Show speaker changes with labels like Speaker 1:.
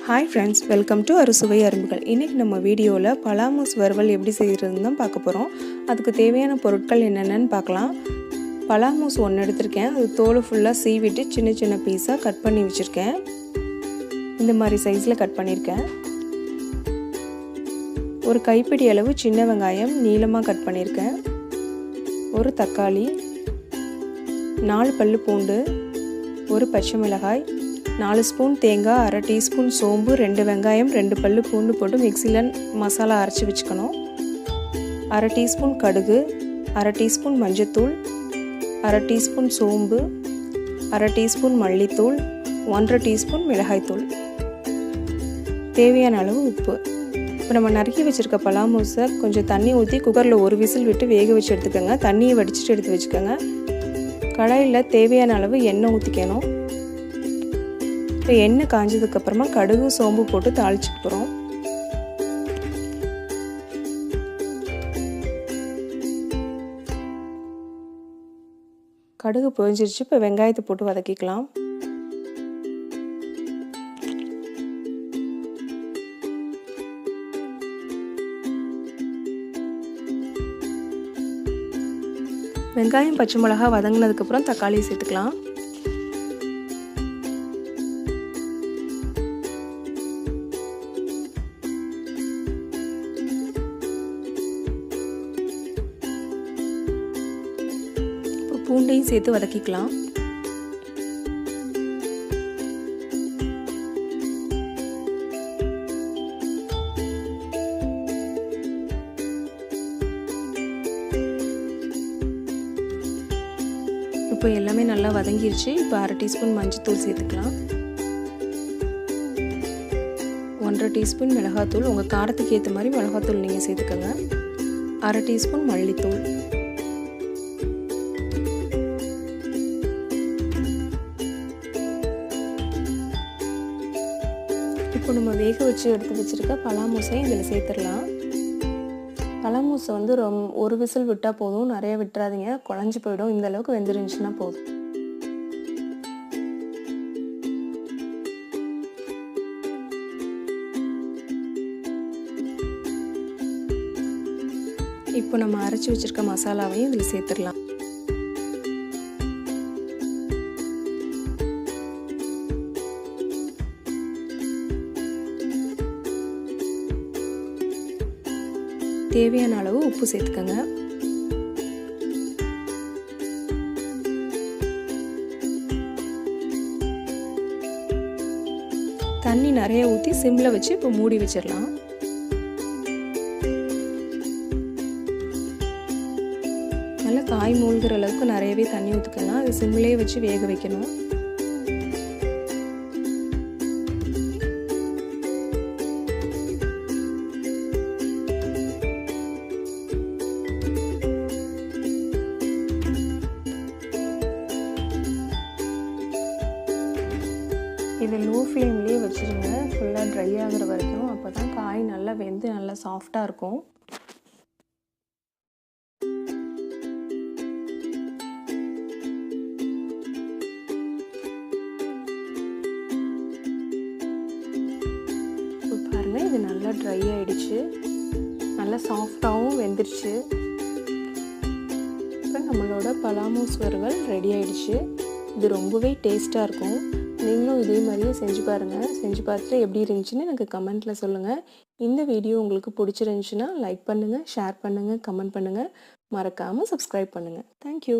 Speaker 1: Hi friends, welcome to அறுசுவை அரும்புகள். இன்றைக்கி நம்ம வீடியோவில் பலாமூஸ் வறுவல் எப்படி செய்கிறதுன்னு தான் பார்க்க போகிறோம். அதுக்கு தேவையான பொருட்கள் என்னென்னு பார்க்கலாம். பலாமூஸ் ஒன்று எடுத்திருக்கேன். அது தோல் ஃபுல்லாக சீவிட்டு சின்ன சின்ன பீஸாக கட் பண்ணி வச்சுருக்கேன். இந்த மாதிரி சைஸில் கட் பண்ணியிருக்கேன். ஒரு கைப்பிடி அளவு சின்ன வெங்காயம் நீளமாக கட் பண்ணியிருக்கேன். ஒரு தக்காளி, 4 பல்லு பூண்டு, ஒரு பச்சை மிளகாய், 4 ஸ்பூன் தேங்காய், அரை டீஸ்பூன் சோம்பு, 2 வெங்காயம், 2 பல்லு பூண்டு போட்டு மிக்சியில் மசாலா அரைச்சி வச்சுக்கணும். அரை டீஸ்பூன் கடுகு, அரை டீஸ்பூன் மஞ்சத்தூள், அரை டீஸ்பூன் சோம்பு, அரை டீஸ்பூன் மல்லித்தூள், 1/2 டீஸ்பூன் மிளகாய்த்தூள், தேவையான அளவு உப்பு. இப்போ நம்ம நறுக்கி வச்சுருக்க பலாமூஸை கொஞ்சம் தண்ணி ஊற்றி குக்கரில் ஒரு விசில் விட்டு வேக வச்சு எடுத்துக்கோங்க. தண்ணியை வடிச்சிட்டு எடுத்து வச்சுக்கோங்க. கடாயில் தேவையான அளவு எண்ணெய் ஊற்றிக்கணும். இப்போ எண்ணெய் காஞ்சதுக்கப்புறமா கடுகு சோம்பு போட்டு தாளிச்சுட்டு போகிறோம். கடுகு பொரிஞ்சிருச்சு. இப்போ வெங்காயத்தை போட்டு வதக்கிக்கலாம். வெங்காயம் பச்சை மிளகா வதங்கினதுக்கப்புறம் தக்காளியை சேர்த்துக்கலாம். பூண்டையும் சேர்த்து வதக்கிக்கலாம். இப்போ எல்லாமே நல்லா வதங்கிருச்சு. இப்போ அரை டீஸ்பூன் மஞ்சத்தூள் சேர்த்துக்கலாம். 1/2 டீஸ்பூன் மிளகாத்தூள், உங்கள் காரத்துக்கு ஏற்ற மாதிரி மிளகாத்தூள் நீங்கள் சேர்த்துக்கோங்க. அரை டீஸ்பூன் மல்லித்தூள், இப்போ நம்ம வேக வச்சு எடுத்து வச்சுருக்க பலாமூஸை இதில் சேர்த்துடலாம். பலாமூஸை வந்து ஒரு விசில் விட்டால் போதும், நிறைய விட்டுறாதீங்க, குழஞ்சி போயிடும். இந்த அளவுக்கு வெந்துருந்துச்சுன்னா போதும். இப்போ நம்ம அரைச்சி வச்சுருக்க மசாலாவையும் இதில் சேர்த்துடலாம். தேவையான அளவு உப்பு சேர்த்துக்கோங்க. தண்ணி நிறைய ஊற்றி சிம்மில் வச்சு இப்போ மூடி வச்சிடலாம். நல்லா காய் மூழ்கிற அளவுக்கு நிறையவே தண்ணி ஊற்றிக்கலாம். அது சிம்மிலே வச்சு வேக வைக்கணும். இதை லோ ஃப்ளேம்லேயே வச்சுருங்க, ஃபுல்லாக ட்ரை ஆகிற வரைக்கும். அப்போ தான் காய் நல்லா வெந்து நல்லா சாஃப்டாக இருக்கும். இப்போ பாருங்கள், இது நல்லா ட்ரை ஆகிடுச்சு, நல்லா சாஃப்டாகவும் வெந்துருச்சு. இப்போ நம்மளோட பலாமூஸ் வறுவல் ரெடி ஆகிடுச்சு. இது ரொம்பவே டேஸ்ட்டாக இருக்கும். நீங்களும் இதே மாதிரியே செஞ்சு பாருங்கள். செஞ்சு பார்த்துட்டு எப்படி இருந்துச்சுன்னு எனக்கு கமெண்ட்டில் சொல்லுங்கள். இந்த வீடியோ உங்களுக்கு பிடிச்சிருந்துச்சுன்னா லைக் பண்ணுங்கள், ஷேர் பண்ணுங்கள், கமெண்ட் பண்ணுங்கள். மறக்காமல் சப்ஸ்கிரைப் பண்ணுங்கள். தேங்க்யூ.